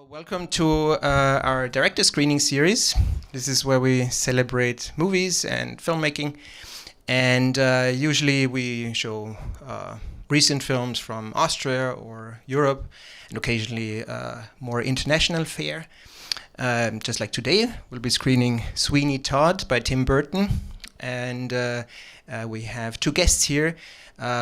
Welcome to our director screening series. This is where we celebrate movies and filmmaking, and usually we show recent films from Austria or Europe, and occasionally more international fare. Just like today, we'll be screening Sweeney Todd by Tim Burton, and we have two guests here,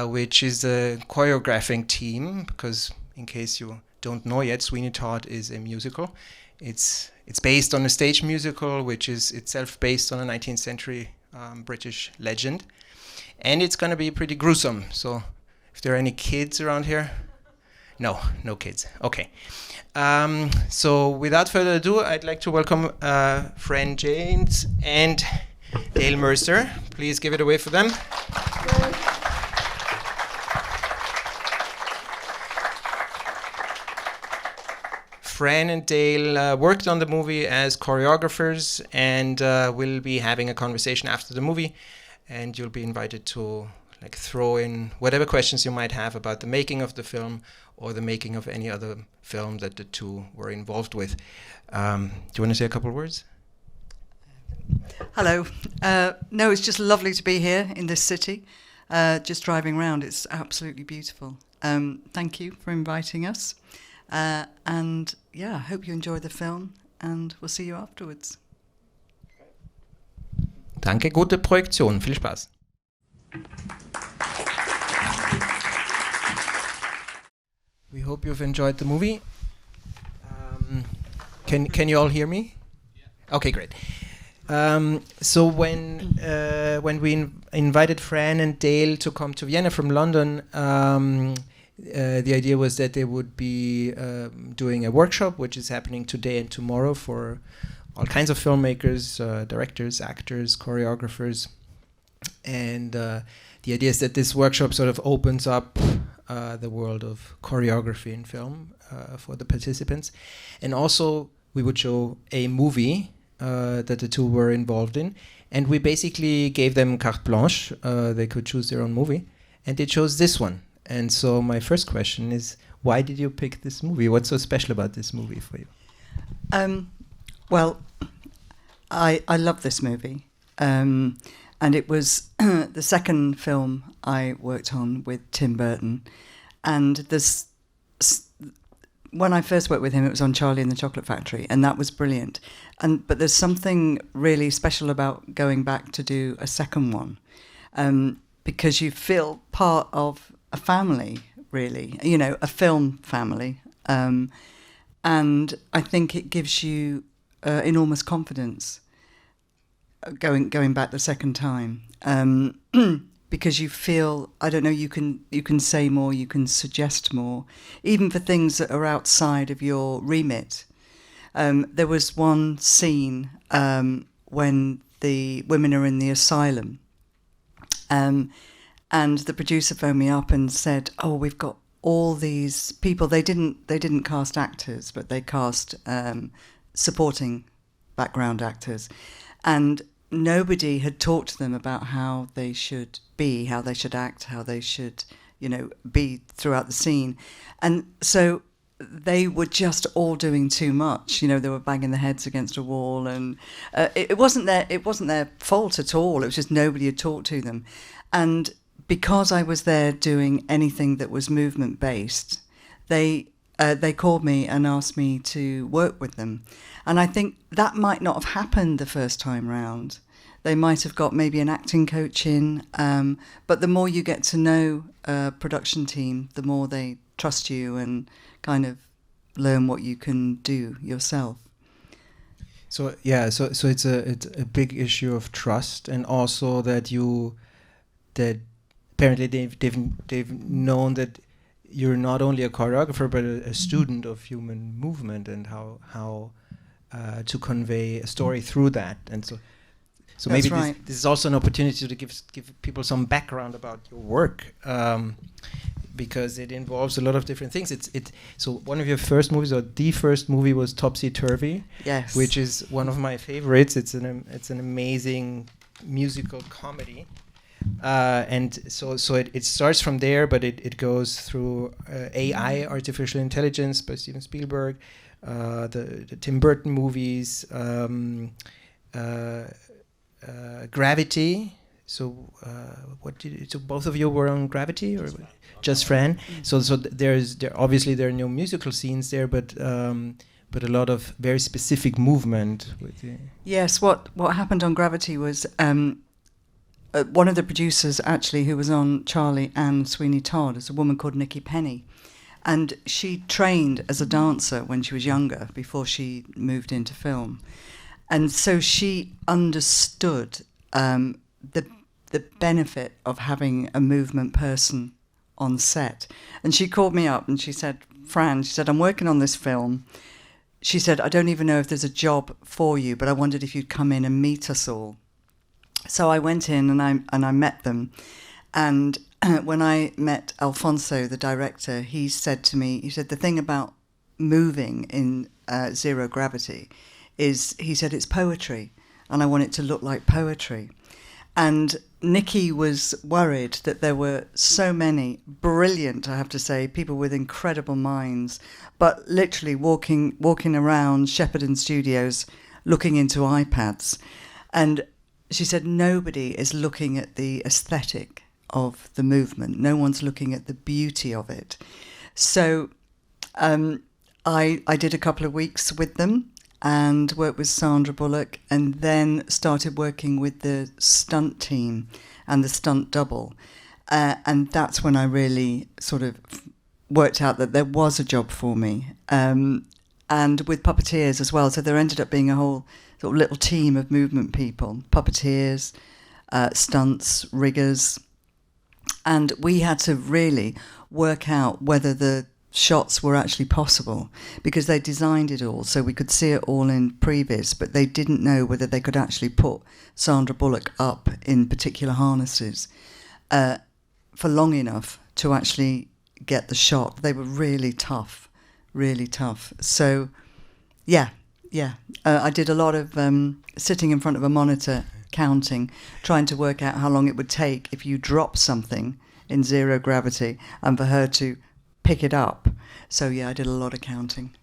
which is the choreographing team, because in case you don't know yet, Sweeney Todd is a musical. It's based on a stage musical, which is itself based on a 19th century British legend. And it's going to be pretty gruesome. So if there are any kids around here? No kids. Okay. So without further ado, I'd like to welcome friend Jaynes and Dale Mercer. Please give it away for them. Fran and Dale worked on the movie as choreographers, and we'll be having a conversation after the movie, and you'll be invited to throw in whatever questions you might have about the making of the film or the making of any other film that the two were involved with. Do you want to say a couple of words? Hello. No, it's just lovely to be here in this city. Just driving around, it's absolutely beautiful. Thank you for inviting us. And yeah, I hope you enjoy the film, and we'll see you afterwards. Danke, gute Projektion. Viel Spaß. We hope you've enjoyed the movie. Can you all hear me? Yeah. Okay, great. So when we invited Fran and Dale to come to Vienna from London, the idea was that they would be doing a workshop, which is happening today and tomorrow for all kinds of filmmakers, directors, actors, choreographers. And the idea is that this workshop sort of opens up the world of choreography in film for the participants. And also, we would show a movie that the two were involved in. And we basically gave them carte blanche. They could choose their own movie. And they chose this one. And so my first question is, why did you pick this movie? What's so special about this movie for you? Well, I love this movie. And it was the second film I worked on with Tim Burton. And when I first worked with him, it was on Charlie and the Chocolate Factory, and that was brilliant. But there's something really special about going back to do a second one, because you feel part of a family, really, a film family. And I think it gives you enormous confidence going back the second time, because you feel, I don't know, you can say more, you can suggest more, even for things that are outside of your remit. There was one scene when the women are in the asylum, and the producer phoned me up and said, "Oh, we've got all these people." They didn't cast actors, but they cast supporting background actors, and nobody had talked to them about how they should be, how they should act, how they should, be throughout the scene, and so they were just all doing too much. They were banging their heads against a wall, and it wasn't their fault at all. It was just nobody had talked to them, and because I was there doing anything that was movement based, they called me and asked me to work with them. And I think that might not have happened the first time round. They might have got maybe an acting coach in, but the more you get to know a production team, the more they trust you and kind of learn what you can do yourself. So yeah, so it's a big issue of trust, and also that apparently they've known that you're not only a choreographer but a student of human movement and how to convey a story through that. And so maybe right. This is also an opportunity to give people some background about your work, because it involves a lot of different things. So one of your first movies, or the first movie, was Topsy Turvy, yes, which is one of my favorites. It's an amazing musical comedy. And so it starts from there, but it goes through AI, artificial intelligence, by Steven Spielberg, the Tim Burton movies, Gravity. So so both of you were on Gravity, or just Fran? So there are no musical scenes there, but a lot of very specific movement. Yes, what happened on Gravity was one of the producers, actually, who was on Charlie and Sweeney Todd, is a woman called Nikki Penny. And she trained as a dancer when she was younger, before she moved into film. And so she understood the benefit of having a movement person on set. And she called me up and she said, Fran, she said, I'm working on this film. She said, I don't even know if there's a job for you, but I wondered if you'd come in and meet us all. So I went in and I met them. And when I met Alfonso, the director, he said to me, he said, the thing about moving in zero gravity is, he said, it's poetry. And I want it to look like poetry. And Nikki was worried that there were so many brilliant, I have to say, people with incredible minds, but literally walking around Shepperton Studios looking into iPads. And she said nobody is looking at the aesthetic of the movement. No one's looking at the beauty of it. So I did a couple of weeks with them and worked with Sandra Bullock, and then started working with the stunt team and the stunt double. And that's when I really sort of worked out that there was a job for me. And with puppeteers as well. So there ended up being a whole sort of little team of movement people, puppeteers, stunts, riggers. And we had to really work out whether the shots were actually possible, because they designed it all so we could see it all in previs, but they didn't know whether they could actually put Sandra Bullock up in particular harnesses for long enough to actually get the shot. They were really tough. So I did a lot of sitting in front of a monitor, counting, trying to work out how long it would take if you drop something in zero gravity and for her to pick it up. So yeah, I did a lot of counting.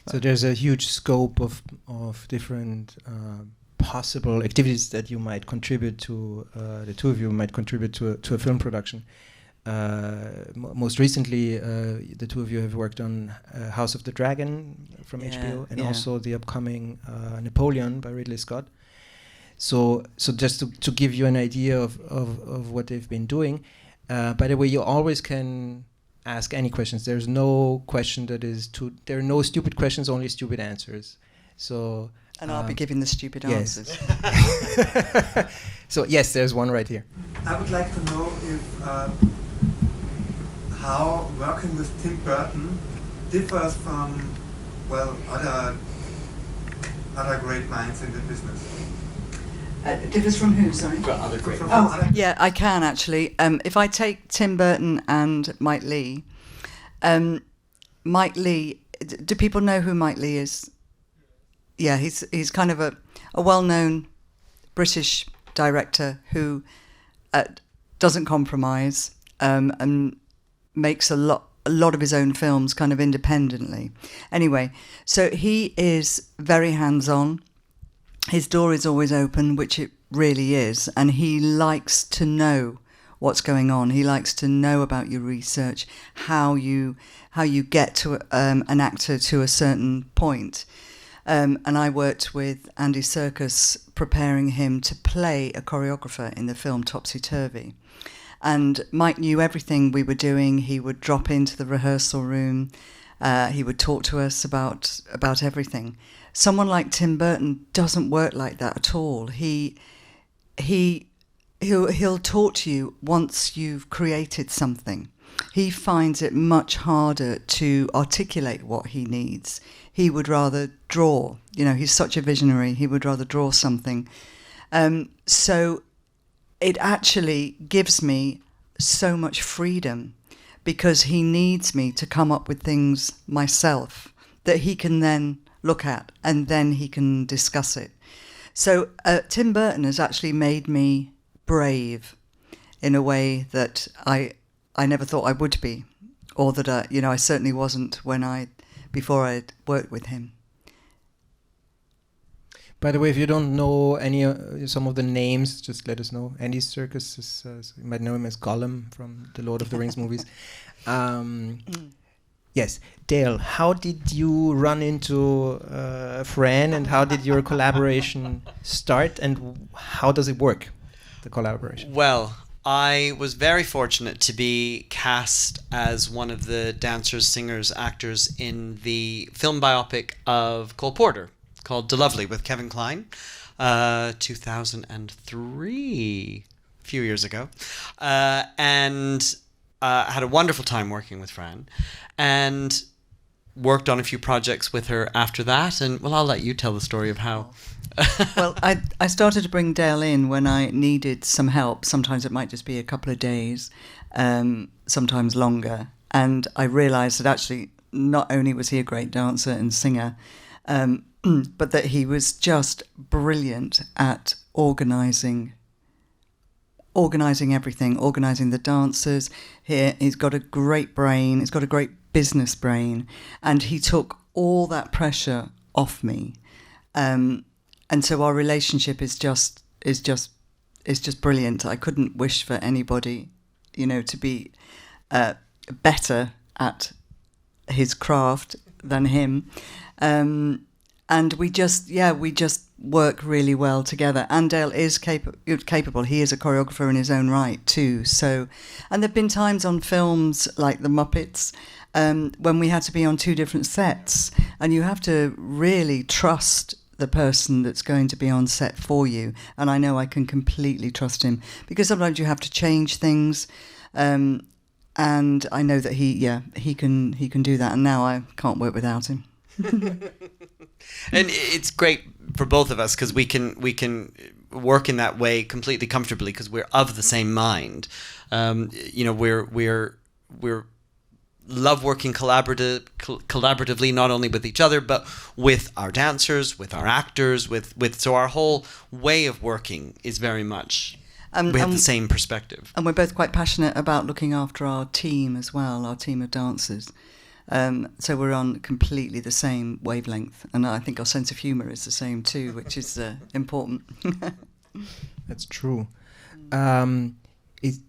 So there's a huge scope of different possible activities that you might contribute to, the two of you might contribute to a film production. Most recently, the two of you have worked on House of the Dragon from HBO, and also the upcoming Napoleon by Ridley Scott. So just to give you an idea of what they've been doing. By the way, you always can ask any questions. There's no question that is too. There are no stupid questions, only stupid answers. So. And I'll be giving the stupid answers. So yes, there's one right here. I would like to know if how working with Tim Burton differs from other great minds in the business. Differs from who, sorry? Other great yeah, I can actually. If I take Tim Burton and Mike Leigh, do people know who Mike Leigh is? Yeah, he's kind of a well-known British director who doesn't compromise and makes a lot of his own films kind of independently. Anyway, so he is very hands-on. His door is always open, which it really is, and he likes to know what's going on. He likes to know about your research, how you get to an actor to a certain point. And I worked with Andy Serkis preparing him to play a choreographer in the film Topsy Turvy. And Mike knew everything we were doing. He would drop into the rehearsal room. He would talk to us about everything. Someone like Tim Burton doesn't work like that at all. He'll talk to you once you've created something. He finds it much harder to articulate what he needs. He would rather draw. He's such a visionary. He would rather draw something. So it actually gives me so much freedom, because he needs me to come up with things myself that he can then look at, and then he can discuss it. So Tim Burton has actually made me brave. in a way that I never thought I would be, or that I certainly wasn't before I worked with him. By the way, if you don't know some of the names, just let us know. Andy Serkis is, you might know him as Gollum from the Lord of the Rings movies. Yes, Dale, how did you run into Fran, and how did your collaboration start, and how does it work, the collaboration? Well, I was very fortunate to be cast as one of the dancers, singers, actors in the film biopic of Cole Porter, called De Lovely, with Kevin Kline, 2003, a few years ago. And had a wonderful time working with Fran, and worked on a few projects with her after that. And, well, I'll let you tell the story of how. Well, I started to bring Dale in when I needed some help. Sometimes it might just be a couple of days, sometimes longer. And I realised that actually not only was he a great dancer and singer, but that he was just brilliant at organising everything, organising the dancers. He's got a great brain. He's got a great business brain, and he took all that pressure off me. And so our relationship is just brilliant. I couldn't wish for anybody, to be better at his craft than him. And we just work really well together. And Dale is capable. He is a choreographer in his own right too. So, and there've been times on films like The Muppets when we had to be on two different sets, and you have to really trust the person that's going to be on set for you. And I know I can completely trust him, because sometimes you have to change things. And I know that he can do that. And now I can't work without him. And it's great for both of us, because we can work in that way completely comfortably, because we're of the same mind. We're love working collaboratively, not only with each other, but with our dancers, with our actors, so our whole way of working is very much, we have the same perspective. And we're both quite passionate about looking after our team as well, our team of dancers. So we're on completely the same wavelength, and I think our sense of humour is the same too, which is important. That's true. Is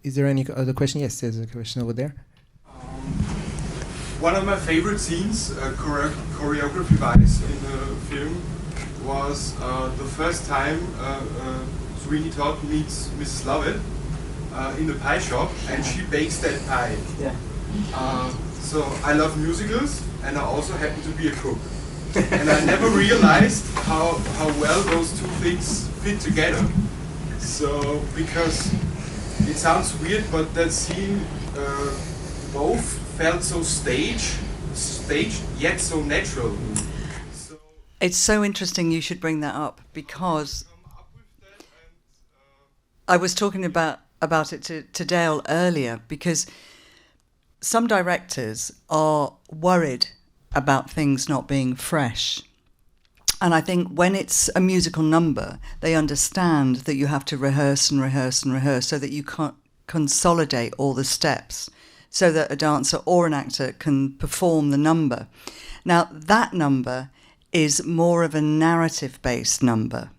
there any other question? Yes, there's a question over there. One of my favorite scenes, choreography-wise, in the film was the first time Sweeney Todd meets Mrs. Lovett in the pie shop, and she bakes that pie. Yeah. So I love musicals, and I also happen to be a cook. And I never realized how well those two things fit together. So, because it sounds weird, but that scene both felt so staged, yet so natural. So it's so interesting you should bring that up, because I was talking about it to Dale earlier, because some directors are worried about things not being fresh. And I think when it's a musical number, they understand that you have to rehearse and rehearse and rehearse so that you can't consolidate all the steps so that a dancer or an actor can perform the number. Now, that number is more of a narrative-based number.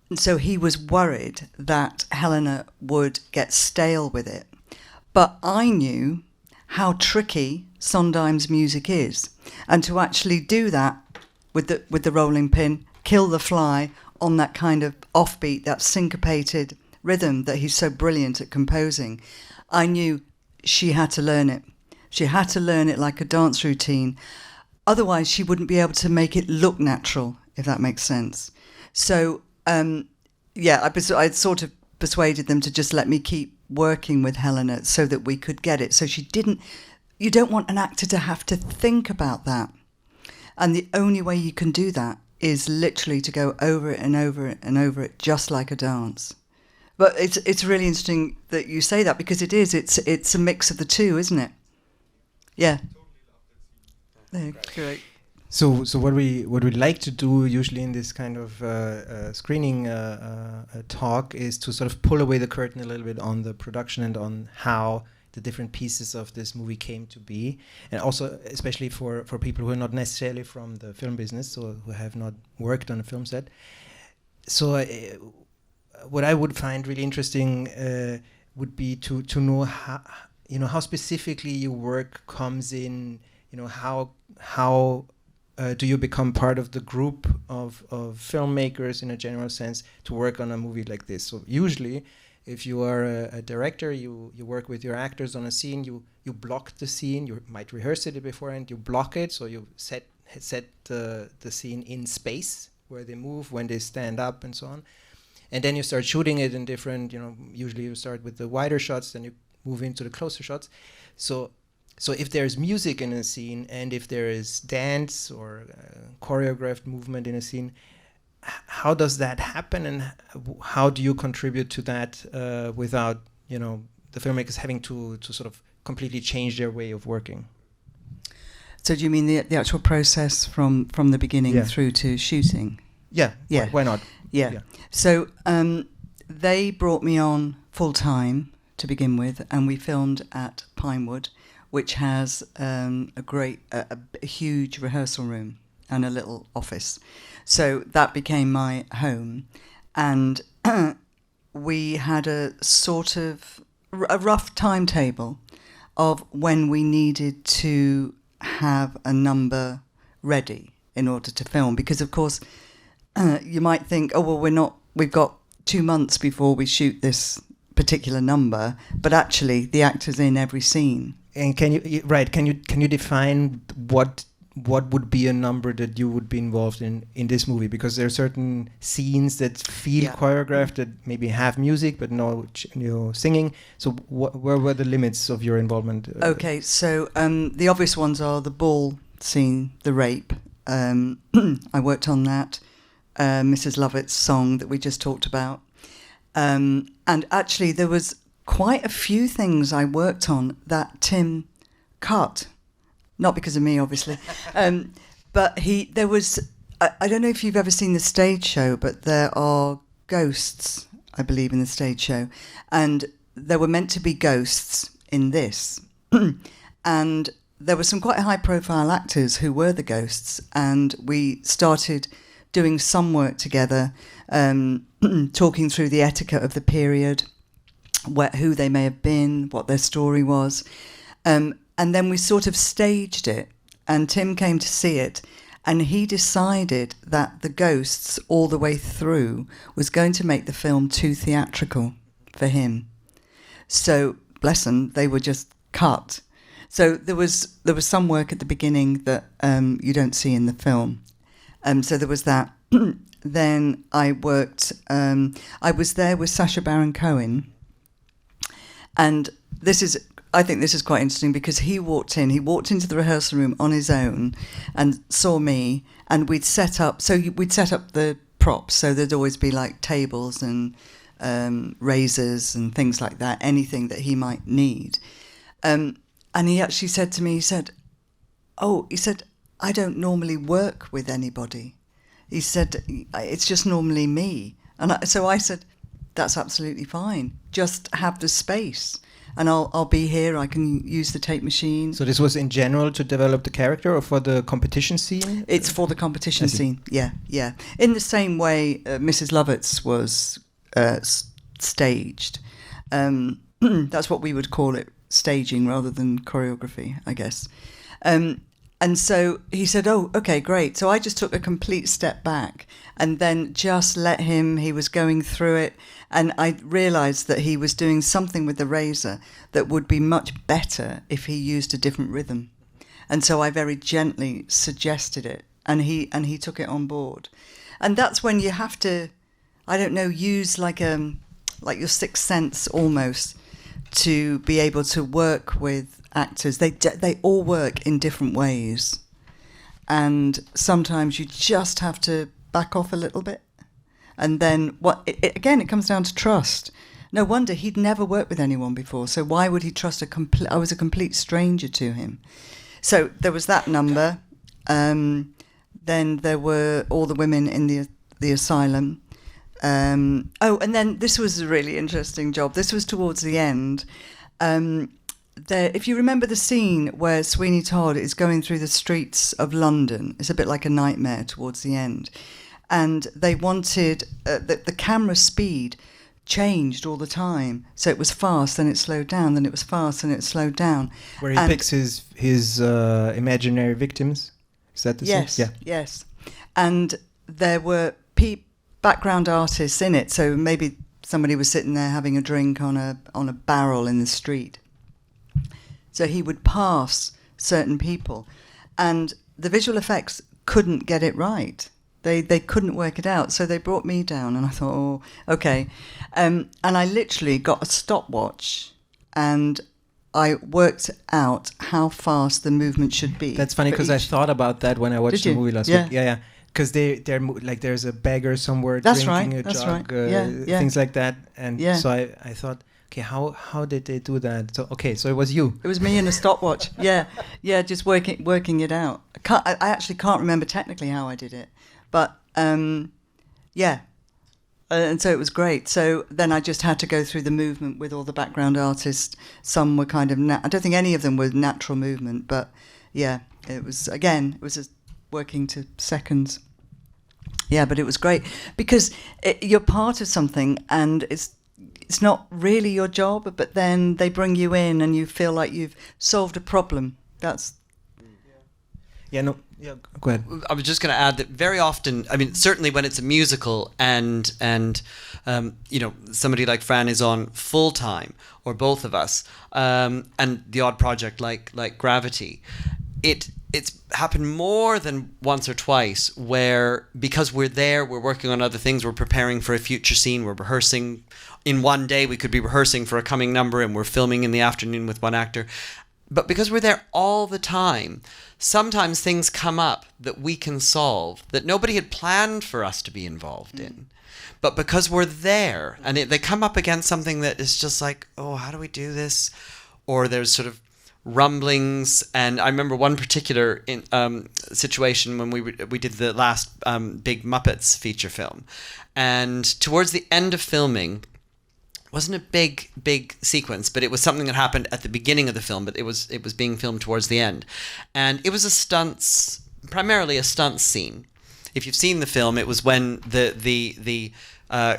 And so he was worried that Helena would get stale with it. But I knew how tricky Sondheim's music is. And to actually do that with the rolling pin, kill the fly on that kind of offbeat, that syncopated rhythm that he's so brilliant at composing, I knew she had to learn it. She had to learn it like a dance routine. Otherwise, she wouldn't be able to make it look natural, if that makes sense. So, I sort of persuaded them to just let me keep working with Helena so that we could get it. So you don't want an actor to have to think about that. And the only way you can do that is literally to go over it and over it and over it, just like a dance. But it's really interesting that you say that, because it's a mix of the two, isn't it? Yeah. Great. So what we like to do usually in this kind of screening talk is to sort of pull away the curtain a little bit on the production and on how the different pieces of this movie came to be, and also especially for people who are not necessarily from the film business, so who have not worked on a film set. So what I would find really interesting would be to know how specifically your work comes in. How do you become part of the group of filmmakers in a general sense to work on a movie like this? So usually, if you are a director, you work with your actors on a scene, you block the scene, you might rehearse it beforehand, you block it, so you set the scene in space, where they move, when they stand up, and so on. And then you start shooting it in different, usually you start with the wider shots, then you move into the closer shots. So if there's music in a scene, and if there is dance or choreographed movement in a scene, how does that happen, and how do you contribute to that without the filmmakers having to sort of completely change their way of working? So do you mean the actual process from the beginning through to shooting? Yeah. Why not? Yeah. So they brought me on full time to begin with, and we filmed at Pinewood, which has a huge rehearsal room and a little office. So that became my home, and we had a sort of a rough timetable of when we needed to have a number ready in order to film, because of course you might think, we've got 2 months before we shoot this particular number, but actually the actor's in every scene. And can you define what would be a number that you would be involved in this movie? Because there are certain scenes that feel choreographed, that maybe have music but no singing. So where were the limits of your involvement? Okay, so the obvious ones are the ball scene, the rape. I worked on that. Mrs. Lovett's song that we just talked about. And actually there was quite a few things I worked on that Tim cut. Not because of me, obviously. But there was, I don't know if you've ever seen the stage show, but there are ghosts, I believe, in the stage show. And there were meant to be ghosts in this. And there were some quite high-profile actors who were the ghosts. And we started doing some work together, talking through the etiquette of the period, who they may have been, what their story was. And then we sort of staged it, and Tim came to see it, and he decided that the ghosts all the way through was going to make the film too theatrical for him. So, bless them, they were just cut. So there was some work at the beginning that you don't see in the film. So there was that. Then I worked, I was there with Sacha Baron Cohen, and I think this is quite interesting because he walked into the rehearsal room on his own and saw me, and we'd set up the props, so there'd always be like tables and razors and things like that, anything that he might need. And he actually said to me, he said, I don't normally work with anybody. He said, it's just normally me. And so I said, that's absolutely fine. Just have the space. And I'll be here. I can use the tape machine. So this was in general to develop the character, or for the competition scene? It's for the competition scene. Yeah. In the same way, Mrs. Lovett's was staged. That's what we would call it, staging rather than choreography, I guess. And so he said, "Oh, okay, great." So I just took a complete step back and then just let him. He was going through it. And I realised that he was doing something with the razor that would be much better if he used a different rhythm. And so I very gently suggested it, and he took it on board. And that's when you have to, I don't know, use like your sixth sense almost to be able to work with actors. They all work in different ways. And sometimes you just have to back off a little bit. And then, it comes down to trust. No wonder he'd never worked with anyone before. So why would he trust I was a complete stranger to him. So there was that number. then there were all the women in the asylum. And then this was a really interesting job. This was towards the end. If you remember the scene where Sweeney Todd is going through the streets of London, it's a bit like a nightmare towards the end. And they wanted the camera speed changed all the time. So it was fast, then it slowed down, then it was fast, and it slowed down. Where he picks his imaginary victims. Is that the scene? Yes, yes. And there were background artists in it. So maybe somebody was sitting there having a drink on a barrel in the street. So he would pass certain people, and the visual effects couldn't get it right. They couldn't work it out. So they brought me down, and I thought, oh, okay. And I literally got a stopwatch, and I worked out how fast the movement should be. That's funny, because I thought about that when I watched the movie last week. Yeah. Because they're like, there's a beggar somewhere drinking a jug, things like that. And so I thought, okay, how did they do that? So it was you. It was me in a stopwatch. Just working it out. I actually can't remember technically how I did it, but and so it was great. So then I just had to go through the movement with all the background artists. Some were kind of I don't think any of them were natural movement, but it was just working to seconds. Yeah, but it was great because you're part of something, and it's not really your job, but then they bring you in and you feel like you've solved a problem. That's... Go ahead. I was just going to add that very often, I mean, certainly when it's a musical and somebody like Fran is on full time, or both of us, and the odd project like Gravity, it's happened more than once or twice where, because we're there, we're working on other things, we're preparing for a future scene, we're rehearsing. In one day, we could be rehearsing for a coming number, and we're filming in the afternoon with one actor. But because we're there all the time, sometimes things come up that we can solve that nobody had planned for us to be involved in. But because we're there, and they come up against something that is just like, oh, how do we do this? Or there's sort of rumblings. And I remember one particular situation when we did the last big Muppets feature film. And towards the end of filming, wasn't a big sequence, but it was something that happened at the beginning of the film, but it was being filmed towards the end. And it was primarily a stunts scene. If you've seen the film, it was when the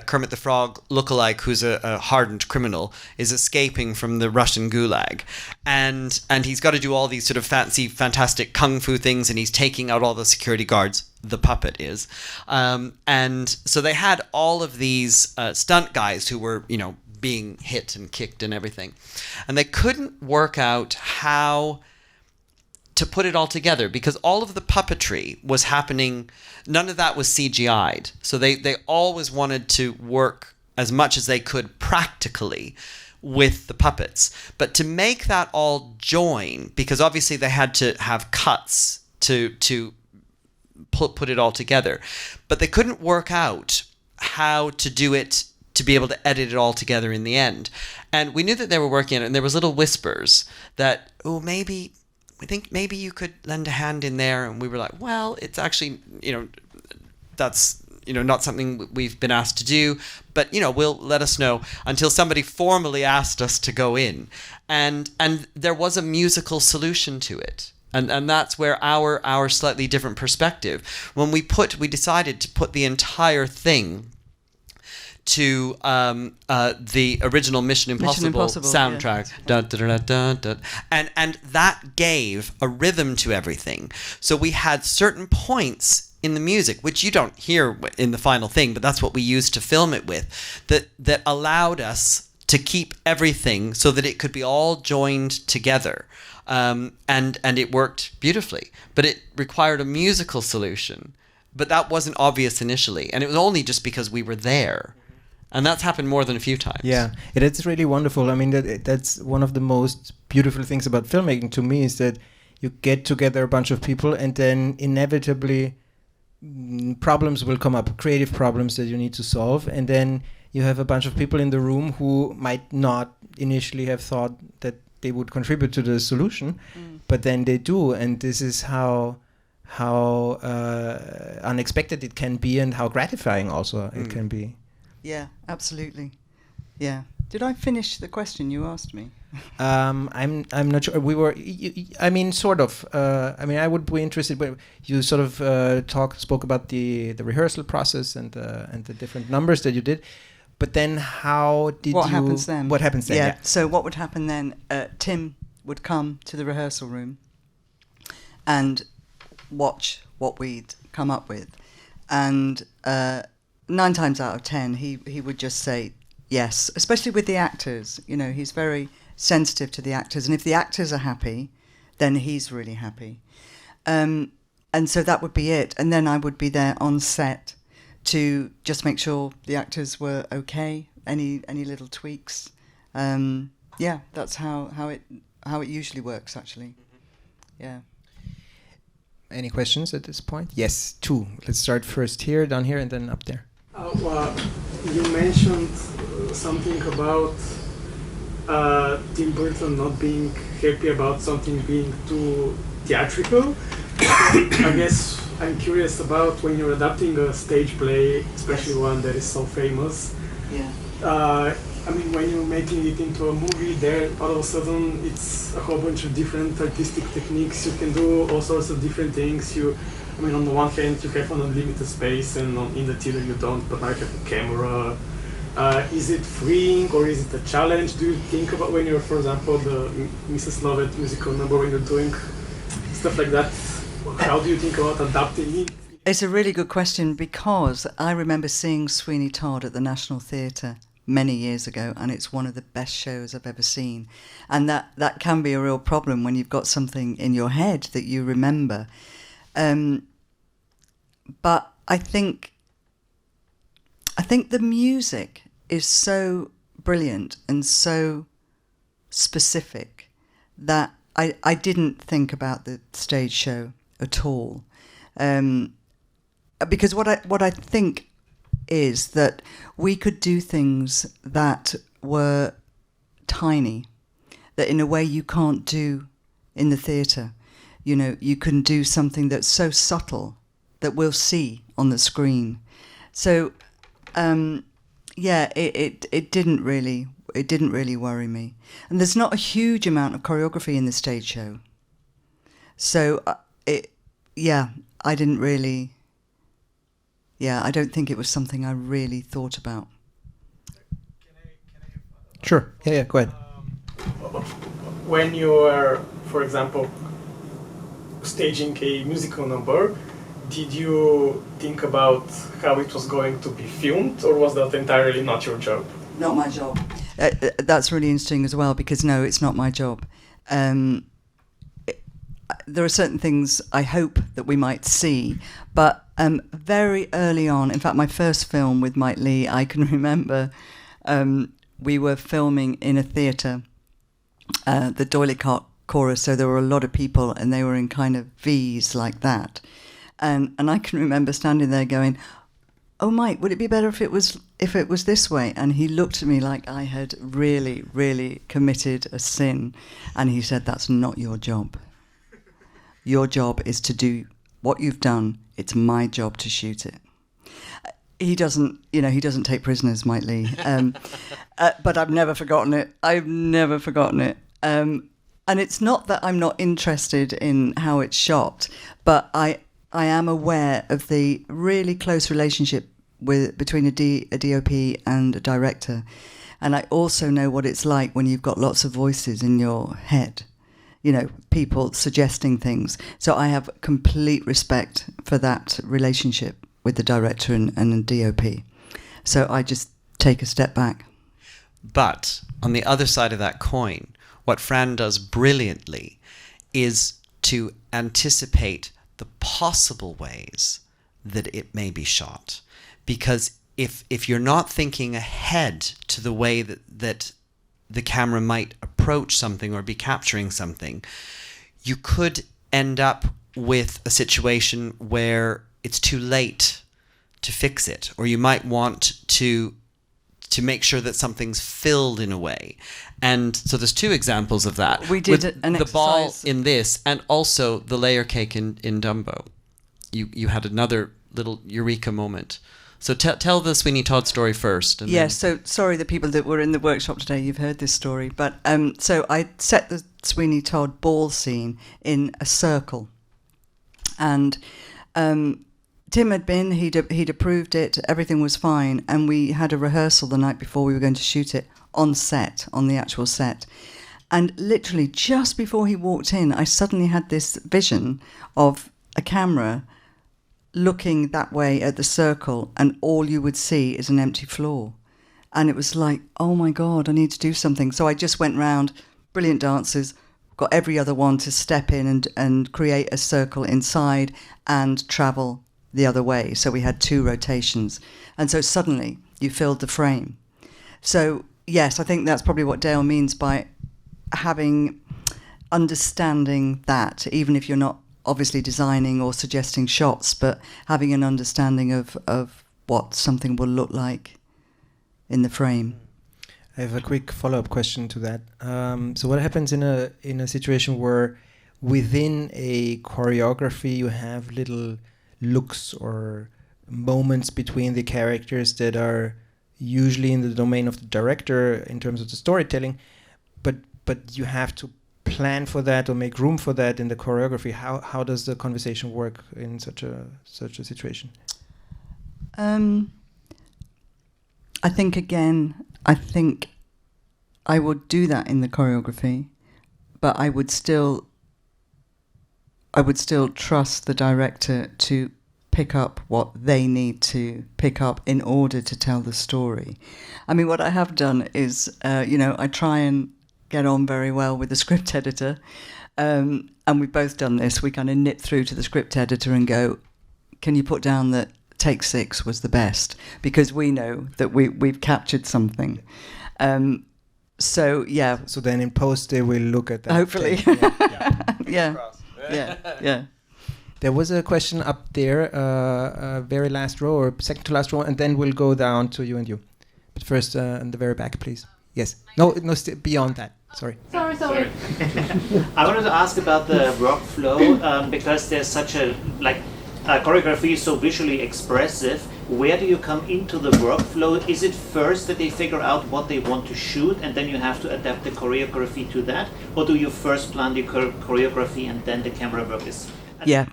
Kermit the Frog lookalike, who's a hardened criminal, is escaping from the Russian gulag. And he's got to do all these sort of fantastic kung fu things, and he's taking out all the security guards. The puppet is. And so they had all of these stunt guys who were, being hit and kicked and everything. And they couldn't work out how to put it all together, because all of the puppetry was happening, none of that was CGI'd. So they always wanted to work as much as they could practically with the puppets. But to make that all join, because obviously they had to have cuts to put it all together, but they couldn't work out how to do it to be able to edit it all together in the end. And we knew that they were working on it, and there was little whispers that, we think maybe you could lend a hand in there. And we were like, well, it's actually, that's, not something we've been asked to do, but, we'll let us know, until somebody formally asked us to go in. And there was a musical solution to it. And that's where our slightly different perspective, when we decided to put the entire thing to the original Mission Impossible soundtrack. Yeah. Dun, dun, dun, dun, dun. And that gave a rhythm to everything. So we had certain points in the music, which you don't hear in the final thing, but that's what we used to film it with, that allowed us to keep everything so that it could be all joined together. And it worked beautifully. But it required a musical solution. But that wasn't obvious initially. And it was only just because we were there. And that's happened more than a few times. Yeah, it's really wonderful. I mean, that's one of the most beautiful things about filmmaking to me, is that you get together a bunch of people, and then inevitably problems will come up, creative problems that you need to solve. And then you have a bunch of people in the room who might not initially have thought that they would contribute to the solution, but then they do. And this is how how unexpected it can be and how gratifying also it can be. Yeah, absolutely. Yeah. Did I finish the question you asked me? I'm not sure. We were. I mean, sort of. I mean, I would be interested. But you sort of spoke about the rehearsal process and the different numbers that you did. But then, how did what happens then? What happens then? Yeah. So what would happen then? Tim would come to the rehearsal room and watch what we'd come up with, and 9 times out of 10, he would just say yes. Especially with the actors, you know, he's very sensitive to the actors, and if the actors are happy, then he's really happy. And so that would be it. And then I would be there on set to just make sure the actors were okay. Any little tweaks. Yeah, that's how it usually works, actually. Yeah. Any questions at this point? Yes, 2. Let's start first here, down here, and then up there. Well, you mentioned something about Tim Burton not being happy about something being too theatrical. I guess I'm curious about when you're adapting a stage play, especially one that is so famous. Yeah. I mean, when you're making it into a movie, there all of a sudden it's a whole bunch of different artistic techniques. You can do all sorts of different things. I mean, on the one hand, you have an unlimited space, and in the theater you don't, but now you have a camera. Is it freeing or is it a challenge? Do you think about when you're, for example, the Mrs. Lovett musical number, when you're doing stuff like that? How do you think about adapting it? It's a really good question, because I remember seeing Sweeney Todd at the National Theatre many years ago, and it's one of the best shows I've ever seen. And that can be a real problem when you've got something in your head that you remember. But I think the music is so brilliant and so specific that I didn't think about the stage show at all. Because what I think is that we could do things that were tiny, that in a way you can't do in the theatre. You know, you can do something that's so subtle that we'll see on the screen. So, yeah, it didn't really worry me. And there's not a huge amount of choreography in the stage show. So, I didn't really. Yeah, I don't think it was something I really thought about. Sure. Yeah, go ahead. When you are, for example, staging a musical number, did you think about how it was going to be filmed, or was that entirely not your job? Not my job. That's really interesting as well, because no, it's not my job. There are certain things I hope that we might see, but very early on, in fact, my first film with Mike Lee, I can remember we were filming in a theatre, the Doily Chorus, so there were a lot of people, and they were in kind of V's like that. And I can remember standing there going, "Oh, Mike, would it be better if it was this way?" And he looked at me like I had really, really committed a sin. And he said, "That's not your job. Your job is to do what you've done. It's my job to shoot it." He doesn't take prisoners, Mike Lee. But I've never forgotten it. And it's not that I'm not interested in how it's shot, but I am aware of the really close relationship between a DOP and a director. And I also know what it's like when you've got lots of voices in your head, you know, people suggesting things. So I have complete respect for that relationship with the director and the DOP. So I just take a step back. But on the other side of that coin, what Fran does brilliantly is to anticipate the possible ways that it may be shot. Because if you're not thinking ahead to the way that the camera might approach something or be capturing something, you could end up with a situation where it's too late to fix it, or you might want to make sure that something's filled in a way. And so there's 2 examples of that. We did with an the ball exercise in this, and also the layer cake in Dumbo. you had another little eureka moment. So tell the Sweeney Todd story first. And yes, so sorry the people that were in the workshop today, you've heard this story. But so I set the Sweeney Todd ball scene in a circle. And Tim had been, he'd approved it, everything was fine. And we had a rehearsal the night before we were going to shoot it on set, on the actual set. And literally just before he walked in, I suddenly had this vision of a camera looking that way at the circle, and all you would see is an empty floor. And it was like, oh my God, I need to do something. So I just went round, brilliant dancers, got every other one to step in and create a circle inside and travel the other way. So we had 2 rotations. And so suddenly you filled the frame. So yes, I think that's probably what Dale means by understanding that, even if you're not obviously designing or suggesting shots, but having an understanding of what something will look like in the frame. I have a quick follow-up question to that. So what happens in a situation where within a choreography you have little looks or moments between the characters that are usually in the domain of the director in terms of the storytelling, but you have to plan for that or make room for that in the choreography? How does the conversation work in such a situation? I think I would do that in the choreography, but I would still trust the director to pick up what they need to pick up in order to tell the story. I mean, what I have done is, I try and get on very well with the script editor, and we've both done this. We kind of nip through to the script editor and go, can you put down that take 6 was the best? Because we know that we've captured something. So then in post they will look at that. Hopefully. Yeah. There was a question up there, very last row or second to last row, and then we'll go down to you and you. But first, in the very back, please. Yes. No, beyond that. Sorry. Sorry. I wanted to ask about the workflow, because there's such choreography is so visually expressive. Where do you come into the workflow? Is it first that they figure out what they want to shoot and then you have to adapt the choreography to that? Or do you first plan the choreography and then the camera work is? Yeah,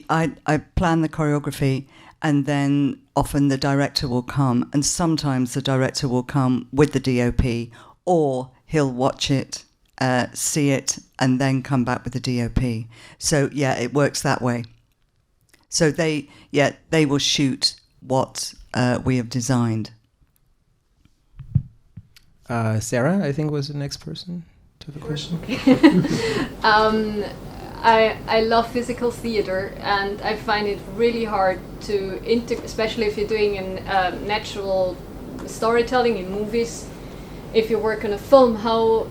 I plan the choreography and then often the director will come, and sometimes the director will come with the DOP, or he'll watch it, see it, and then come back with the DOP. So yeah, it works that way. So they will shoot what we have designed. Sarah, I think, was the next person to have a question. I love physical theater, and I find it really hard to especially if you're doing natural storytelling in movies. If you work on a film, how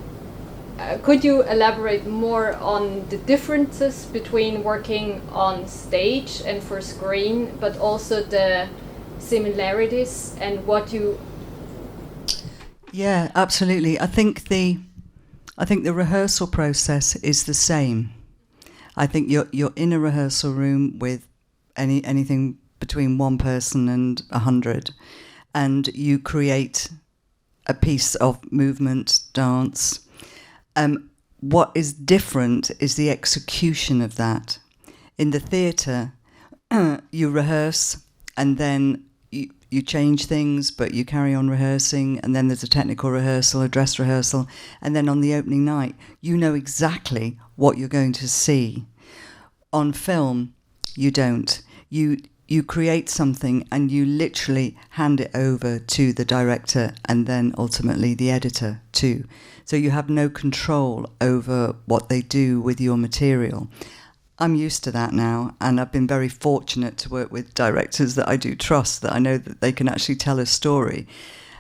could you elaborate more on the differences between working on stage and for screen, but also the similarities and what you? Yeah, absolutely. I think the rehearsal process is the same. I think you're in a rehearsal room with anything between 1 person and 100, and you create a piece of movement, dance. What is different is the execution of that. In the theatre, you rehearse and then you change things, but you carry on rehearsing, and then there's a technical rehearsal, a dress rehearsal, and then on the opening night, you know exactly what you're going to see. On film, you don't. You create something and you literally hand it over to the director and then ultimately the editor too. So you have no control over what they do with your material. I'm used to that now, and I've been very fortunate to work with directors that I do trust, that I know that they can actually tell a story.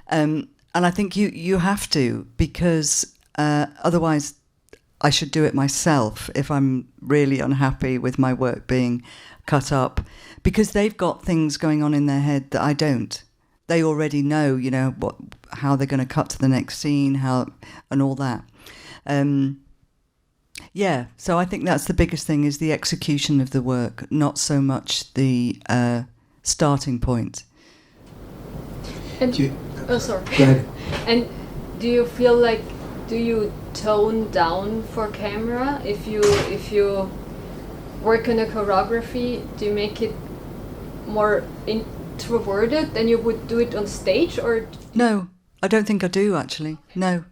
And I think you have to, because otherwise I should do it myself if I'm really unhappy with my work being cut up, because they've got things going on in their head that I don't. They already know, how they're going to cut to the next scene, and all that. Yeah, so I think that's the biggest thing, is the execution of the work, not so much the starting point. And sorry. Go ahead. And do you feel like, do you tone down for camera if you work on a choreography? Do you make it more introverted than you would do it on stage, or? No, I don't think I do actually. No.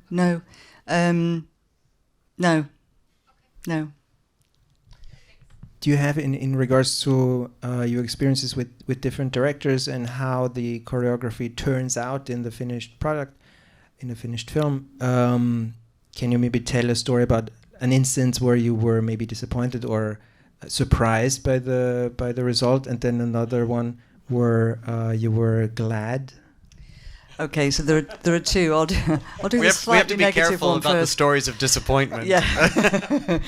Do you have, in regards to your experiences with different directors and how the choreography turns out in the finished product, in the finished film, can you maybe tell a story about an instance where you were maybe disappointed or surprised by the result, and then another one where you were glad? Okay, so there are two. I'll do the slightly we have to be negative careful one about the first. stories of disappointment. Yeah.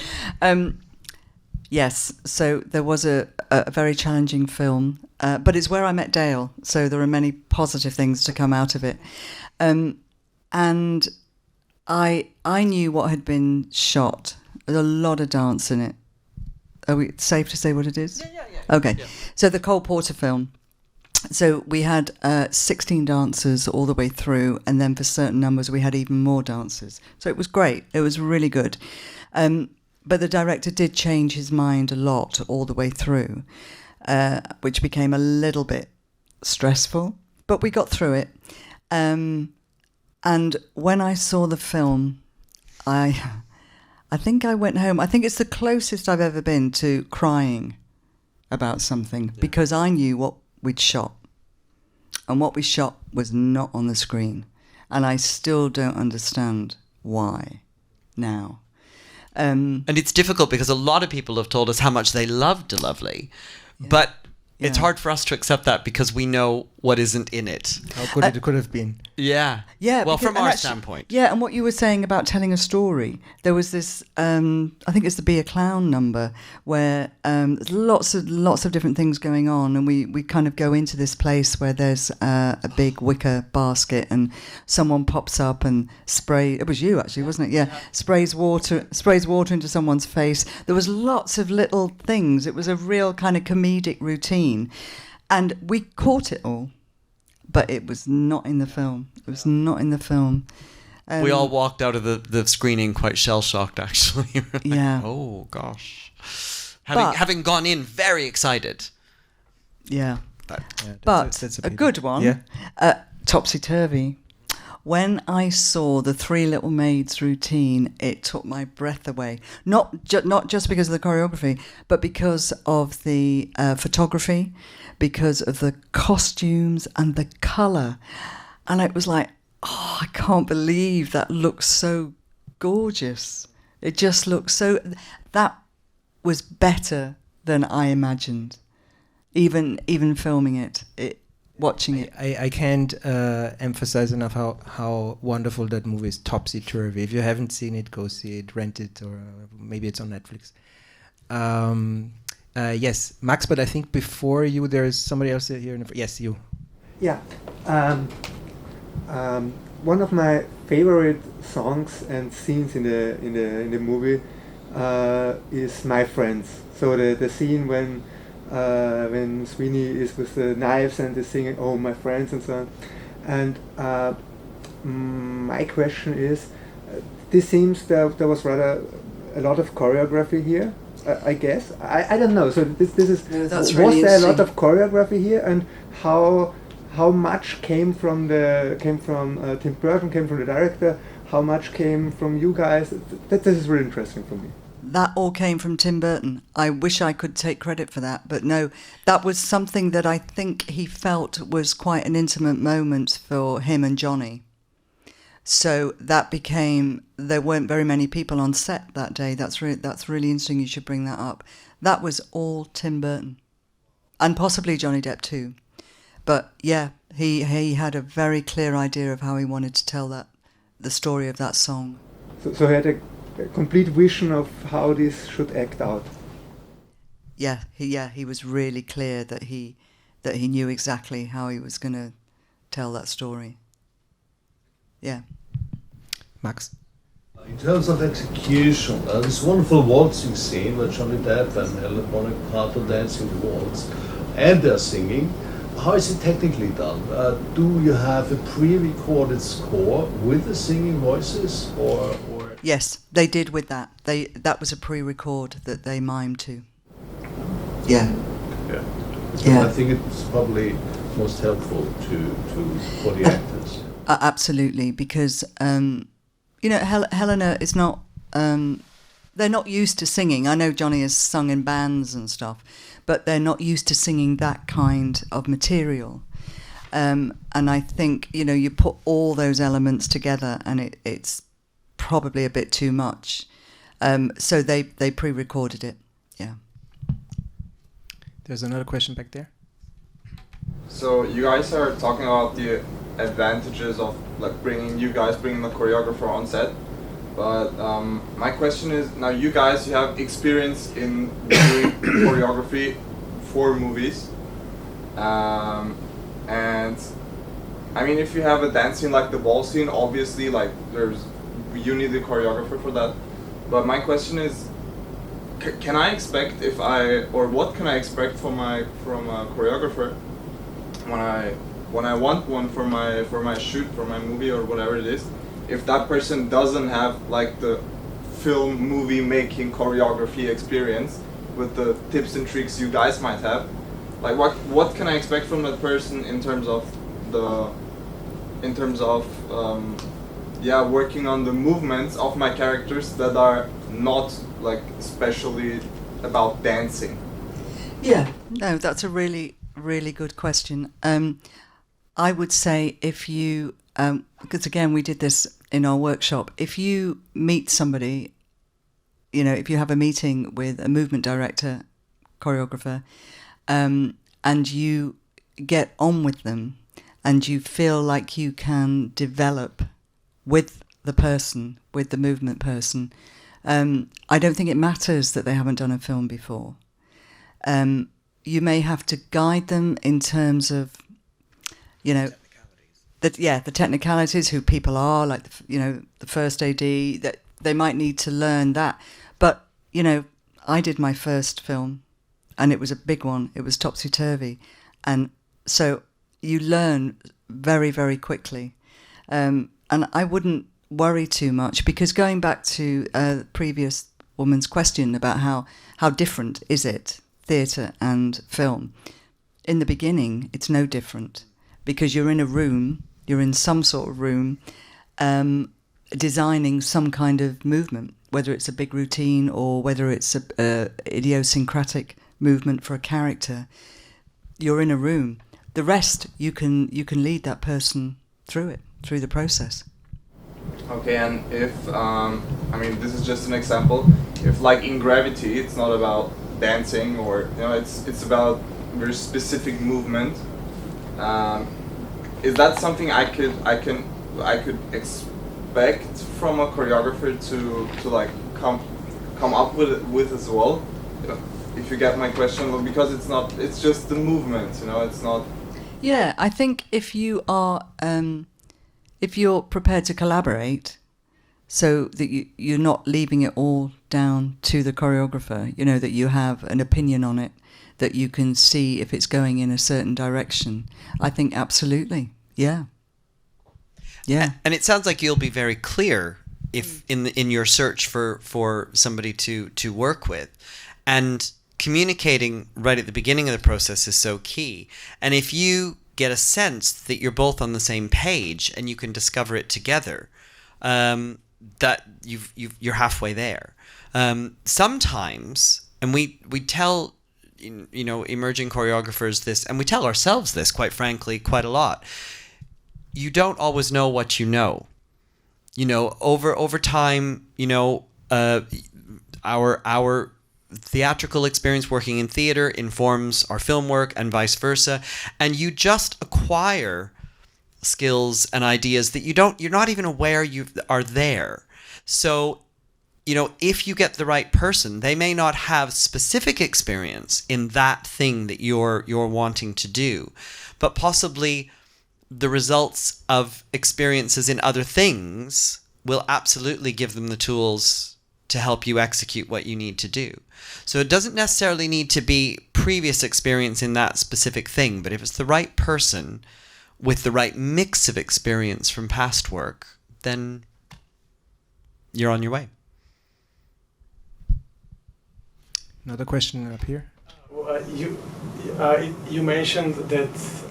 Yes, so there was a very challenging film, but it's where I met Dale, so there are many positive things to come out of it. And I knew what had been shot. There's a lot of dance in it. Are we safe to say what it is? Yeah. Okay, yeah. So the Cole Porter film. So we had 16 dancers all the way through, and then for certain numbers we had even more dancers. So it was great. It was really good. But the director did change his mind a lot all the way through, which became a little bit stressful. But we got through it. And when I saw the film, I think I went home. I think it's the closest I've ever been to crying about something, because I knew what we'd shot. And what we shot was not on the screen. And I still don't understand why now. And it's difficult because a lot of people have told us how much they loved Lovely, but it's hard for us to accept that because we know what isn't in it. How good it could have been. Yeah. Well, from our standpoint. Yeah, and what you were saying about telling a story, there was this, I think it's the Be a Clown number, where there's lots of different things going on, and we kind of go into this place where there's a big wicker basket, and someone pops up and it was you actually, wasn't it? Yeah. Sprays water into someone's face. There was lots of little things. It was a real kind of comedic routine. And we caught it all, but it was not in the film. It was not in the film. We all walked out of the screening quite shell-shocked, actually. Yeah. Oh, gosh. Having gone in very excited. Yeah. But that's a good one, Topsy-Turvy. When I saw the Three Little Maids routine, it took my breath away. Not just because of the choreography, but because of the photography, because of the costumes and the colour. And it was like, oh, I can't believe that looks so gorgeous. It just looks so... That was better than I imagined, even filming it. Watching it. I can't emphasize enough how wonderful that movie is, Topsy-Turvy. If you haven't seen it, go see it, rent it, or maybe it's on Netflix. Yes, Max, but I think before you, there's somebody else here. Yes, you. Yeah. One of my favorite songs and scenes in the movie is My Friends. So the scene when Sweeney is with the knives and is singing, "Oh, my friends," and so on. And my question is, this seems there was rather a lot of choreography here, I guess. I don't know. So this is, that's was really there a lot of choreography here, and how much came from Tim Burton, came from the director, how much came from you guys? This is really interesting for me. That all came from Tim Burton. I wish I could take credit for that, but no, that was something that I think he felt was quite an intimate moment for him and Johnny. So that became, there weren't very many people on set that day. That's really interesting. You should bring that up. That was all Tim Burton, and possibly Johnny Depp too. But yeah, he had a very clear idea of how he wanted to tell the story of that song. So he had a complete vision of how this should act out. Yeah, he was really clear that he knew exactly how he was going to tell that story. Yeah. Max? In terms of execution, this wonderful waltzing scene where Johnny Depp and Helena Bonham Carter dancing the waltz, and they're singing. How is it technically done? Do you have a pre-recorded score with the singing voices, or? Yes, they did with that. That was a pre-record that they mimed to. Yeah. Yeah. So Yeah. I think it's probably most helpful for the actors. Absolutely, because Helena is not. They're not used to singing. I know Johnny has sung in bands and stuff, but they're not used to singing that kind of material. And I think you put all those elements together, and it's probably a bit too much. So they pre-recorded it. Yeah. There's another question back there. So you guys are talking about the advantages of bringing the choreographer on set, but my question is, now you have experience in doing choreography for movies, and I mean, if you have a dance scene like the ball scene, obviously you need a choreographer for that, but my question is, can I expect what can I expect from a choreographer when I want one for my shoot, for my movie or whatever it is, if that person doesn't have the film movie making choreography experience with the tips and tricks you guys might have, what can I expect from that person in terms of working on the movements of my characters that are not especially about dancing? Yeah, no, that's a really, really good question. I would say if you, because again, we did this in our workshop, if you meet somebody, if you have a meeting with a movement director, choreographer, and you get on with them and you feel like you can develop with the person, with the movement person, I don't think it matters that they haven't done a film before. You may have to guide them in terms of, the technicalities, who people are, the first AD, that they might need to learn that. But, I did my first film, and it was a big one. It was topsy-turvy. And so you learn very, very quickly. And I wouldn't worry too much, because going back to the previous woman's question about how different is it, theatre and film, in the beginning it's no different, because you're in a room, you're in some sort of room, designing some kind of movement, whether it's a big routine or whether it's a idiosyncratic movement for a character. You're in a room. The rest you can lead that person through the process. Okay, and if this is just an example, if in Gravity it's not about dancing, or it's about very specific movement, is that something I could expect from a choreographer to come up with as well, if you get my question? Because it's just the movement, it's not. Yeah, I think if you are if you're prepared to collaborate, so that you're not leaving it all down to the choreographer, that you have an opinion on it, that you can see if it's going in a certain direction, I think absolutely, yeah. Yeah. And it sounds like you'll be very clear if in your search for somebody to work with. And communicating right at the beginning of the process is so key. And if you get a sense that you're both on the same page and you can discover it together, that you're halfway there. Sometimes, and we tell emerging choreographers this, and we tell ourselves this, quite frankly, quite a lot. You don't always know what you know. Over time, our theatrical experience working in theater informs our film work and vice versa, and you just acquire skills and ideas that you're not even aware you are there. So, if you get the right person, they may not have specific experience in that thing that you're wanting to do, but possibly the results of experiences in other things will absolutely give them the tools to help you execute what you need to do. So it doesn't necessarily need to be previous experience in that specific thing, but if it's the right person with the right mix of experience from past work, then you're on your way. Another question up here. You mentioned that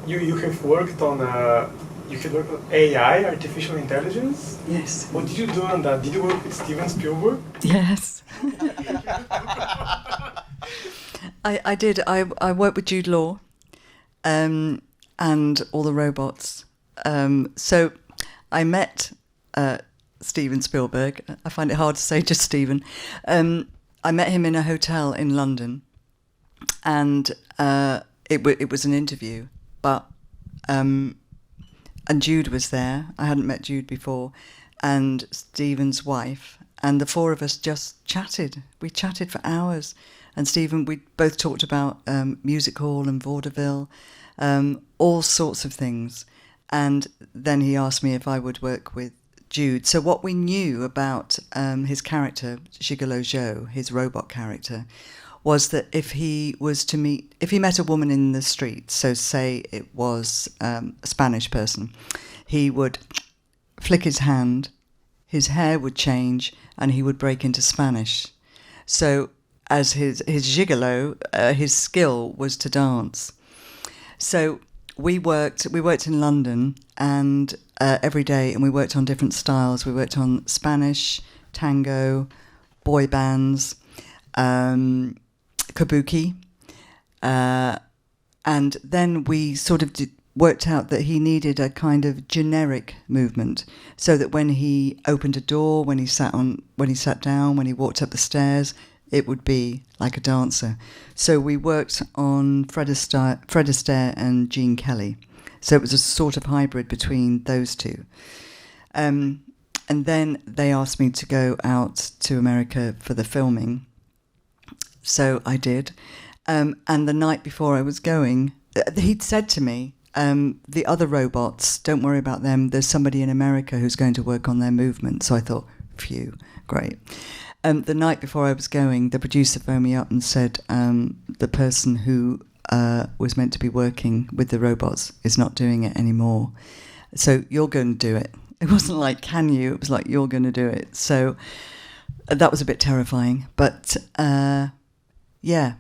you have worked on AI, artificial intelligence. Yes. What did you do on that? Did you work with Steven Spielberg? Yes. I did. I worked with Jude Law and all the robots. So I met Steven Spielberg. I find it hard to say just Steven. I met him in a hotel in London, and it was an interview, but and Jude was there. I hadn't met Jude before, and Steven's wife, and the four of us just chatted. We chatted for hours, and Steven, we both talked about music hall and vaudeville, all sorts of things, and then he asked me if I would work with Jude. So what we knew about his character, Gigolo Joe, his robot character, was that if he met a woman in the street, so say it was a Spanish person, he would flick his hand, his hair would change, and he would break into Spanish. So as his gigolo, his skill was to dance. So we worked in London and every day, and we worked on different styles. We worked on Spanish, tango, boy bands, kabuki, and then we sort of worked out that he needed a kind of generic movement, so that when he opened a door, when he sat down, when he walked up the stairs, it would be like a dancer. So we worked on Fred Astaire and Gene Kelly. So it was a sort of hybrid between those two. And then they asked me to go out to America for the filming. So I did. And the night before I was going, he'd said to me, the other robots, don't worry about them. There's somebody in America who's going to work on their movement. So I thought, phew, great. The night before I was going, the producer phoned me up and said the person who was meant to be working with the robots is not doing it anymore. So you're going to do it. It wasn't like, can you? It was like, you're going to do it. So that was a bit terrifying. But yeah,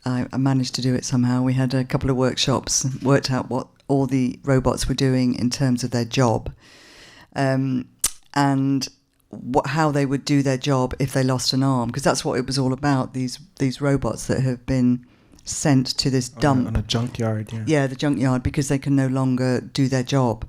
I managed to do it somehow. We had a couple of workshops, worked out what all the robots were doing in terms of their job, and how they would do their job if they lost an arm, because that's what it was all about. These robots that have been sent to this dump on a junkyard. Yeah, the junkyard, because they can no longer do their job.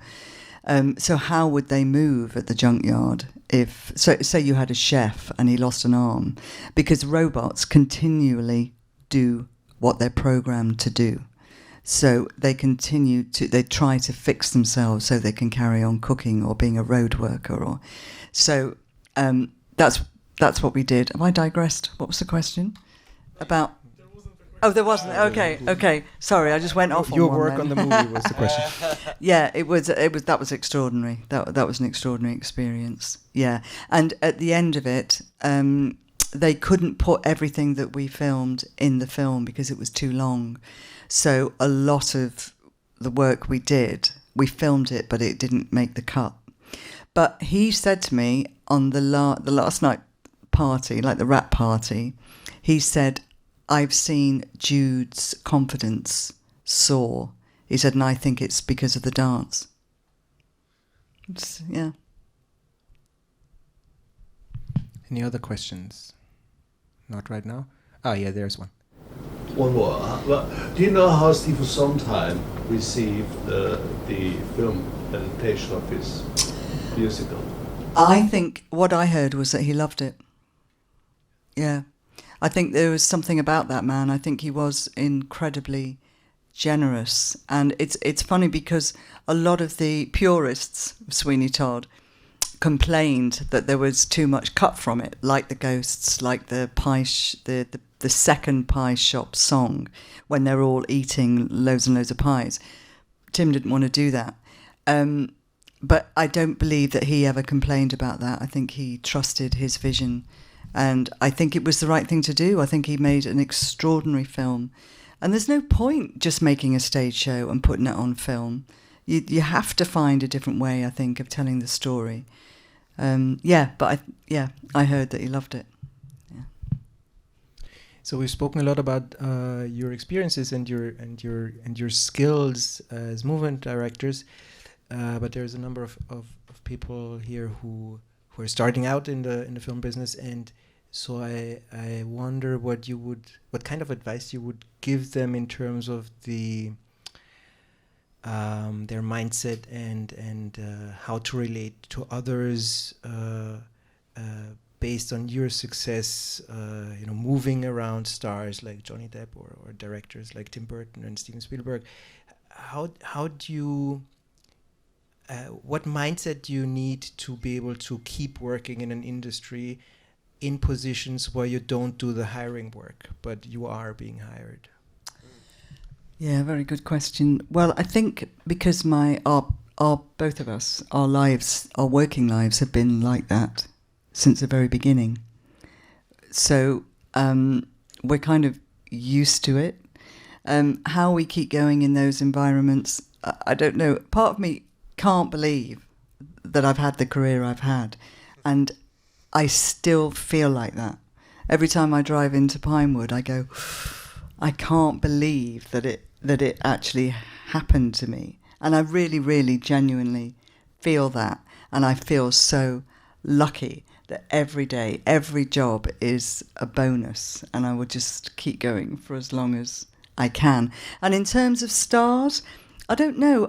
So how would they move at the junkyard if, so say you had a chef and he lost an arm? Because robots continually do what they're programmed to do. So they try to fix themselves so they can carry on cooking or being a road worker. So that's what we did. Have I digressed? What was the question? About... Oh, there wasn't. Okay. Sorry, I just went off on your one work then. on the movie was the question. Yeah, it was. That was extraordinary. That was an extraordinary experience. Yeah, and at the end of it, they couldn't put everything that we filmed in the film because it was too long. So a lot of the work we did, we filmed it, but it didn't make the cut. But he said to me on the last night party, like the rap party, he said, I've seen Jude's confidence soar. He said, and I think it's because of the dance. Yeah. Any other questions? Not right now? Oh, yeah, there's one. One more. Well, do you know how Stephen Sondheim received the film adaptation of his musical? I think what I heard was that he loved it. Yeah. I think there was something about that man. I think he was incredibly generous. And it's funny because a lot of the purists of Sweeney Todd complained that there was too much cut from it, like the ghosts, like the the second pie shop song when they're all eating loads and loads of pies. Tim didn't want to do that. but I don't believe that he ever complained about that. I think he trusted his vision, and I think it was the right thing to do. I think he made an extraordinary film, and there's no point just making a stage show and putting it on film. You have to find a different way, I think, of telling the story. I heard that he loved it. Yeah. So we've spoken a lot about your experiences and your skills as movement directors, but there's a number of people here who are starting out in the film business, and so I wonder what kind of advice you would give them in terms of their mindset and how to relate to others based on your success, moving around stars like Johnny Depp or directors like Tim Burton and Steven Spielberg. How do you what mindset do you need to be able to keep working in an industry in positions where you don't do the hiring work but you are being hired? Yeah, very good question. Well, I think because both of us, our lives, our working lives have been like that since the very beginning. So we're kind of used to it. How we keep going in those environments, I don't know. Part of me can't believe that I've had the career I've had, and I still feel like that. Every time I drive into Pinewood, I go, I can't believe that it actually happened to me. And I really, really genuinely feel that. And I feel so lucky that every day, every job is a bonus. And I will just keep going for as long as I can. And in terms of stars, I don't know.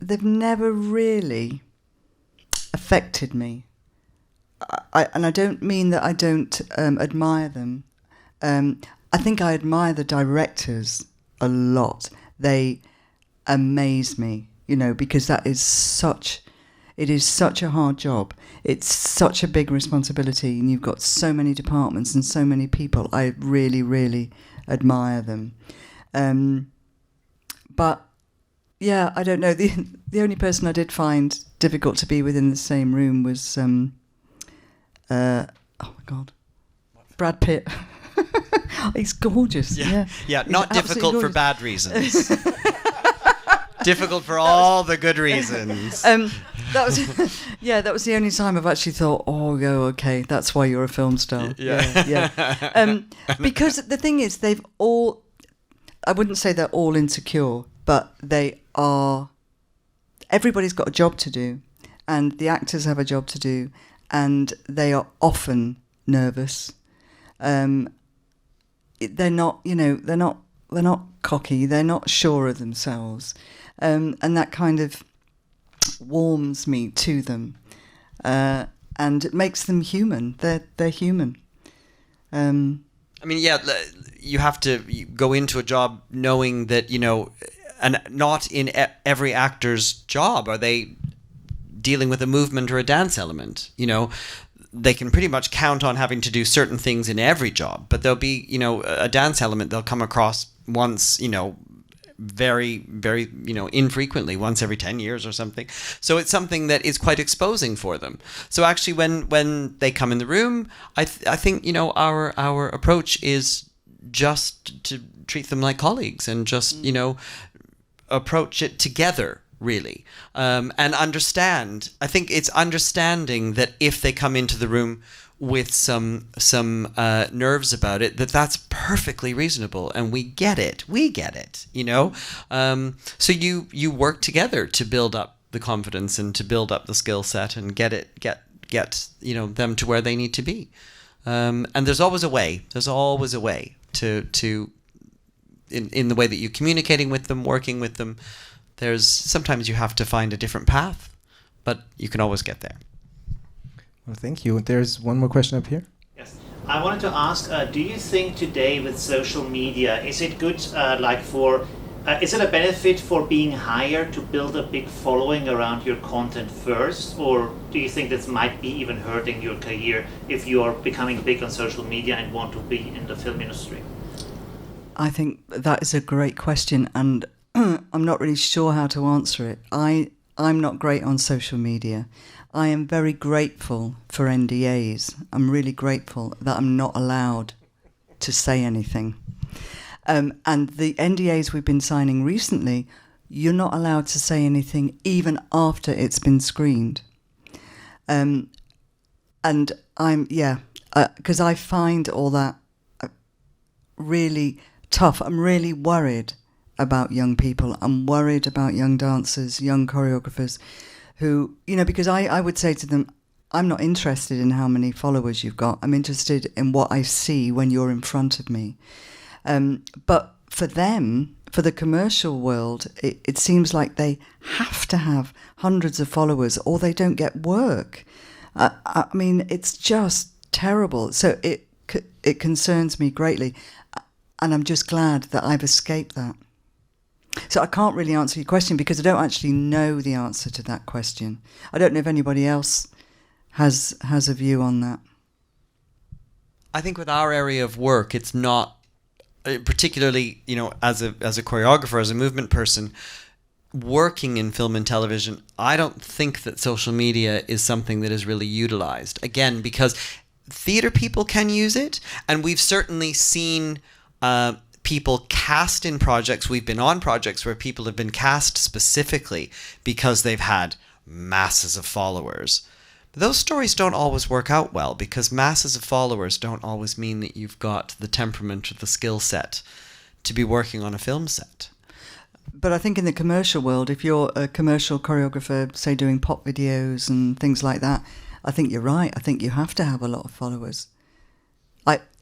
They've never really affected me. And I don't mean that I don't admire them. I think I admire the directors a lot. They amaze me, because it is such a hard job. It's such a big responsibility, and you've got so many departments and so many people. I really, really admire them. But yeah, I don't know. The only person I did find difficult to be within the same room was oh my God, Brad Pitt. He's gorgeous. Yeah. Not difficult for bad reasons. Difficult for all the good reasons. That was the only time I've actually thought, okay, that's why you're a film star. Yeah. Because the thing is, I wouldn't say they're all insecure, but everybody's got a job to do, and the actors have a job to do, and they are often nervous. They're not cocky. They're not sure of themselves, and that kind of warms me to them, and it makes them human. They're human. You have to go into a job knowing that and not in every actor's job are they dealing with a movement or a dance element. They can pretty much count on having to do certain things in every job, but there'll be, a dance element they'll come across once, very, very, infrequently, once every 10 years or something. So it's something that is quite exposing for them. So actually when they come in the room, I think, our approach is just to treat them like colleagues and just, approach it together. Really, and understand. I think it's understanding that if they come into the room with some nerves about it, that's perfectly reasonable, and we get it. So you work together to build up the confidence and to build up the skill set and get them to where they need to be. And there's always a way. There's always a way to in the way that you're communicating with them, working with them. Sometimes you have to find a different path, but you can always get there. Well, thank you. There's one more question up here. Yes. I wanted to ask, do you think today with social media, is it good, is it a benefit for being hired to build a big following around your content first? Or do you think this might be even hurting your career if you are becoming big on social media and want to be in the film industry? I think that is a great question, and I'm not really sure how to answer it. I I'm not great on social media. I am very grateful for NDAs. I'm really grateful that I'm not allowed to say anything. And the NDAs we've been signing recently, you're not allowed to say anything even after it's been screened. And because I find all that really tough. I'm really worried about young people. I'm worried about young dancers, young choreographers who, because I would say to them, I'm not interested in how many followers you've got. I'm interested in what I see when you're in front of me. But for them, for the commercial world, it seems like they have to have hundreds of followers or they don't get work. I mean, it's just terrible. So it concerns me greatly. And I'm just glad that I've escaped that. So I can't really answer your question because I don't actually know the answer to that question. I don't know if anybody else has a view on that. I think with our area of work, it's not particularly, as a choreographer, as a movement person, working in film and television, I don't think that social media is something that is really utilized. Again, because theater people can use it, and we've certainly seen people cast in projects. We've been on projects where people have been cast specifically because they've had masses of followers. But those stories don't always work out well because masses of followers don't always mean that you've got the temperament or the skill set to be working on a film set. But I think in the commercial world, if you're a commercial choreographer, say doing pop videos and things like that, I think you're right. I think you have to have a lot of followers.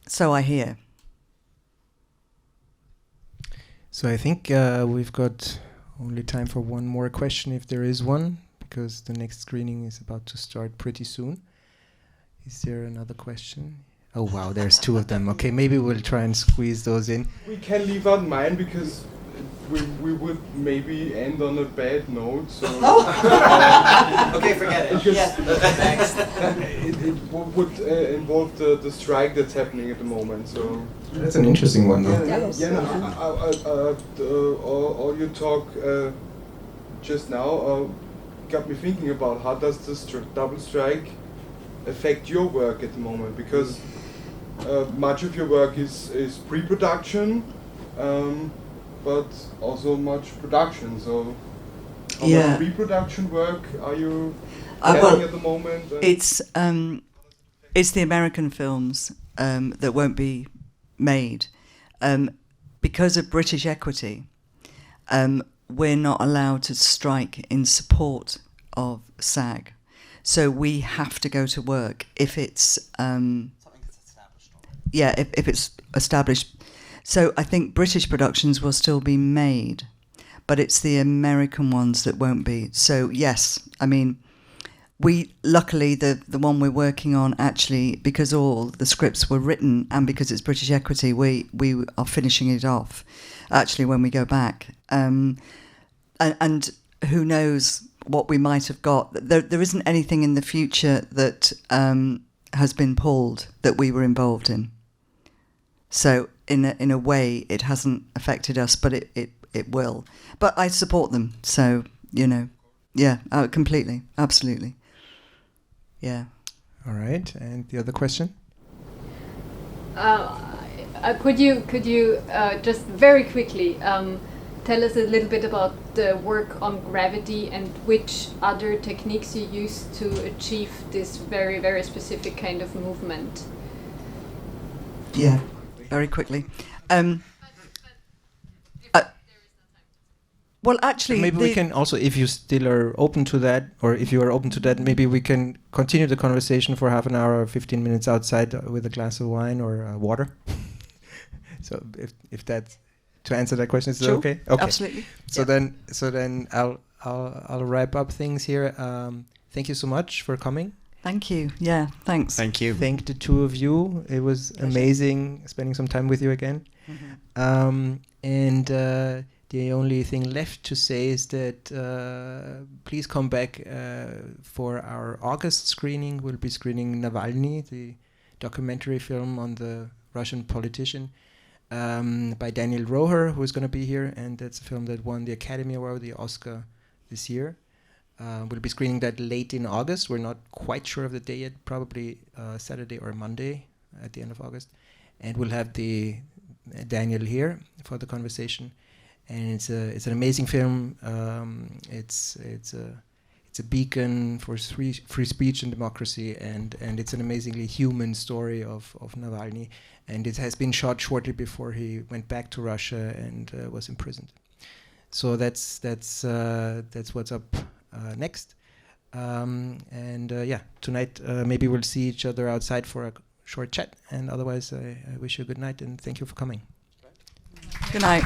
So I hear. So I think we've got only time for one more question, if there is one, because the next screening is about to start pretty soon. Is there another question? Oh, wow, there's two of them. Okay, maybe we'll try and squeeze those in. We can leave out mine because we would maybe end on a bad note. So Okay, forget it. Thanks. It would involve the strike that's happening at the moment. So that's an interesting one, though. All you talk just now got me thinking about how does this double strike affect your work at the moment, because much of your work is pre-production, but also much production. So how much pre-production work are you getting at the moment? It's the American films that won't be made because of British equity. We're not allowed to strike in support of SAG, so we have to go to work if it's something that's established. If it's established. So I think British productions will still be made, but it's the American ones that won't be. So yes, I mean, we luckily the one we're working on, actually, because all the scripts were written and because it's British equity, we are finishing it off actually when we go back. And who knows what we might have got. There isn't anything in the future that has been pulled that we were involved in. So in a way, it hasn't affected us, but it will. But I support them, so completely, absolutely, yeah. All right, and the other question. Could you just very quickly tell us a little bit about the work on gravity and which other techniques you use to achieve this very, very specific kind of movement? Yeah, very quickly. Well, actually, maybe we can also, if you still are open to that, or if you are open to that, maybe we can continue the conversation for half an hour or 15 minutes outside with a glass of wine or water. So if that's to answer that question, is sure. That okay? Okay. Absolutely. So then I'll wrap up things here. Thank you so much for coming. Thank you. Yeah, thanks. Thank you. Thank the two of you. It was amazing spending some time with you again. Mm-hmm. The only thing left to say is that please come back for our August screening. We'll be screening Navalny, the documentary film on the Russian politician, by Daniel Roher, who is going to be here, and that's a film that won the Academy Award, the Oscar, this year. We'll be screening that late in August. We're not quite sure of the day yet, probably Saturday or Monday at the end of August. And we'll have the Daniel here for the conversation. And it's an amazing film. It's a beacon for free speech and democracy, and it's an amazingly human story of Navalny. And it has been shot shortly before he went back to Russia and was imprisoned. So that's what's up next. Tonight maybe we'll see each other outside for a short chat. And otherwise, I wish you a good night and thank you for coming. Good night.